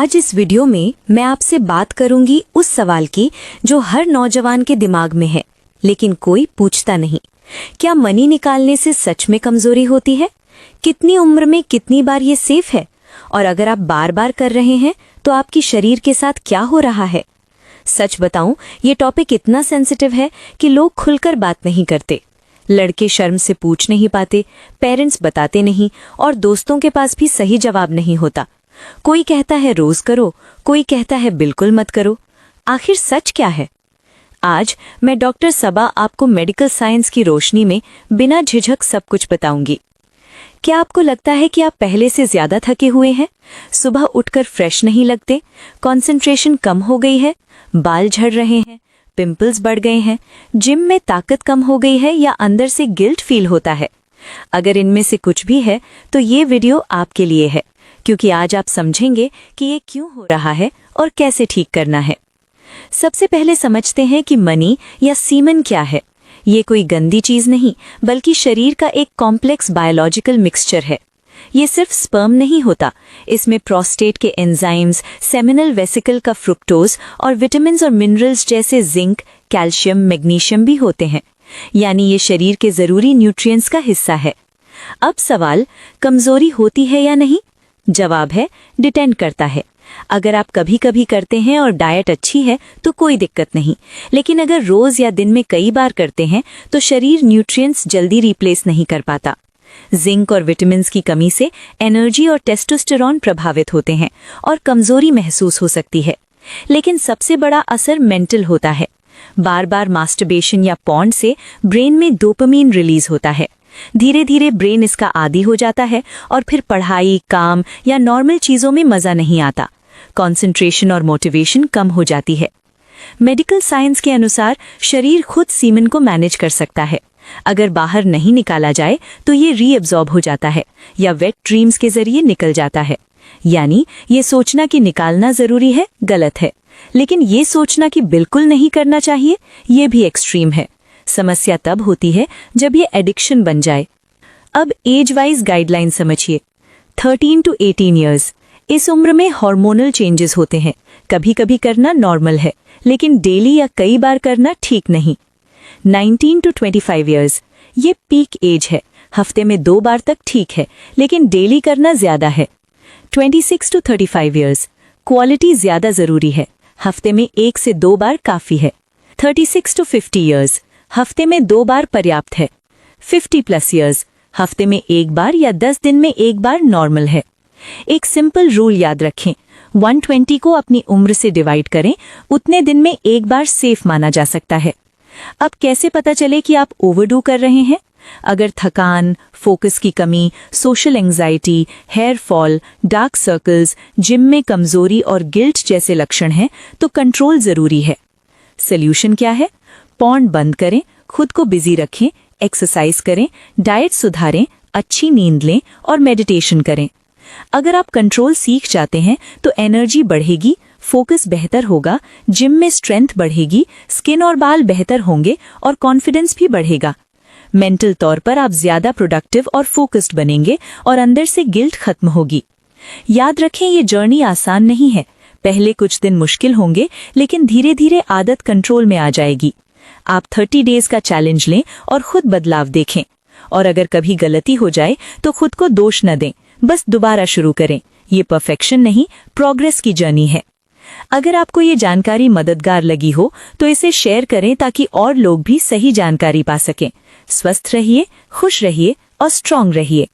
आज इस वीडियो में मैं आपसे बात करूंगी उस सवाल की जो हर नौजवान के दिमाग में है, लेकिन कोई पूछता नहीं। क्या मनी निकालने से सच में कमजोरी होती है? कितनी उम्र में कितनी बार ये सेफ है? और अगर आप बार बार कर रहे हैं तो आपकी शरीर के साथ क्या हो रहा है? सच बताऊं, ये टॉपिक इतना सेंसिटिव है कि लोग खुलकर बात नहीं करते। लड़के शर्म से पूछ नहीं पाते, पेरेंट्स बताते नहीं और दोस्तों के पास भी सही जवाब नहीं होता। कोई कहता है रोज करो, कोई कहता है बिल्कुल मत करो। आखिर सच क्या है? आज मैं डॉक्टर सबा आपको मेडिकल साइंस की रोशनी में बिना झिझक सब कुछ बताऊंगी। क्या आपको लगता है कि आप पहले से ज्यादा थके हुए हैं? सुबह उठकर फ्रेश नहीं लगते? कंसंट्रेशन कम हो गई है? बाल झड़ रहे हैं? पिंपल्स बढ़ गए हैं? जिम में ताकत कम हो गई है या अंदर से गिल्ट फील होता है? अगर इनमें से कुछ भी है तो ये वीडियो आपके लिए है, क्योंकि आज आप समझेंगे कि ये क्यों हो रहा है और कैसे ठीक करना है। सबसे पहले समझते हैं कि मनी या सीमन क्या है। ये कोई गंदी चीज नहीं, बल्कि शरीर का एक कॉम्प्लेक्स बायोलॉजिकल मिक्सचर है। ये सिर्फ स्पर्म नहीं होता, इसमें प्रोस्टेट के एंजाइम्स, सेमिनल वेसिकल का फ्रुक्टोज और विटामिन्स और मिनरल्स जैसे जिंक, कैल्शियम, मैग्नीशियम भी होते हैं। यानी ये शरीर के जरूरी न्यूट्रिएंट्स का हिस्सा है। अब सवाल, कमजोरी होती है या नहीं? जवाब है, डिपेंड करता है। अगर आप कभी कभी करते हैं और डाइट अच्छी है तो कोई दिक्कत नहीं, लेकिन अगर रोज या दिन में कई बार करते हैं तो शरीर न्यूट्रिएंट्स जल्दी रिप्लेस नहीं कर पाता। जिंक और विटामिन्स की कमी से एनर्जी और टेस्टोस्टेरोन प्रभावित होते हैं और कमजोरी महसूस हो सकती है। लेकिन सबसे बड़ा असर मेंटल होता है। बार बार मास्टरबेशन या पॉर्न से ब्रेन में डोपामीन रिलीज होता है। धीरे धीरे ब्रेन इसका आदी हो जाता है और फिर पढ़ाई, काम या नॉर्मल चीजों में मजा नहीं आता। कंसंट्रेशन और मोटिवेशन कम हो जाती है। मेडिकल साइंस के अनुसार शरीर खुद सीमन को मैनेज कर सकता है। अगर बाहर नहीं निकाला जाए तो ये रीअब्जॉर्ब हो जाता है या वेट ड्रीम्स के जरिए निकल जाता है। यानी ये सोचना कि निकालना जरूरी है गलत है, लेकिन ये सोचना कि बिल्कुल नहीं करना चाहिए ये भी एक्सट्रीम है। समस्या तब होती है जब ये एडिक्शन बन जाए। अब एज वाइज गाइडलाइन समझिए। 13 to 18 ईयर्स, इस उम्र में हार्मोनल चेंजेस होते हैं। कभी कभी करना नॉर्मल है, लेकिन डेली या कई बार करना ठीक नहीं। 19 to 25 ईयर्स, ये पीक एज है। हफ्ते में 2 बार तक ठीक है, लेकिन डेली करना ज्यादा है। 26 to 35 ईयर्स, क्वालिटी ज्यादा जरूरी है। हफ्ते में 1 से 2 बार काफी है। 36 to 50 ईयर्स, हफ्ते में 2 बार पर्याप्त है। 50+ ईयर्स, हफ्ते में 1 बार या 10 दिन में 1 बार नॉर्मल है। एक सिंपल रूल याद रखें, 120 को अपनी उम्र से डिवाइड करें, उतने दिन में 1 बार सेफ माना जा सकता है। अब कैसे पता चले कि आप ओवरडू कर रहे हैं? अगर थकान, फोकस की कमी, social anxiety, hair fall, dark circles, gym में कमजोरी और गिल्ट जैसे लक्षण हैं तो कंट्रोल जरूरी है। सोल्यूशन क्या है? पॉर्न बंद करें, खुद को बिजी रखें, एक्सरसाइज करें, डाइट सुधारें, अच्छी नींद लें और मेडिटेशन करें। अगर आप कंट्रोल सीख जाते हैं तो एनर्जी बढ़ेगी, फोकस बेहतर होगा, जिम में स्ट्रेंथ बढ़ेगी, स्किन और बाल बेहतर होंगे और कॉन्फिडेंस भी बढ़ेगा। मेंटल तौर पर आप ज्यादा प्रोडक्टिव और फोकस्ड बनेंगे और अंदर से गिल्ट खत्म होगी। याद रखें, ये जर्नी आसान नहीं है। पहले कुछ दिन मुश्किल होंगे, लेकिन धीरे धीरे आदत कंट्रोल में आ जाएगी। आप 30 डेज का चैलेंज लें और खुद बदलाव देखें। और अगर कभी गलती हो जाए तो खुद को दोष न दें, बस दोबारा शुरू करें। ये परफेक्शन नहीं, प्रोग्रेस की जर्नी है। अगर आपको ये जानकारी मददगार लगी हो तो इसे शेयर करें ताकि और लोग भी सही जानकारी पा सकें। स्वस्थ रहिए, खुश रहिए और स्ट्रांग रहिए।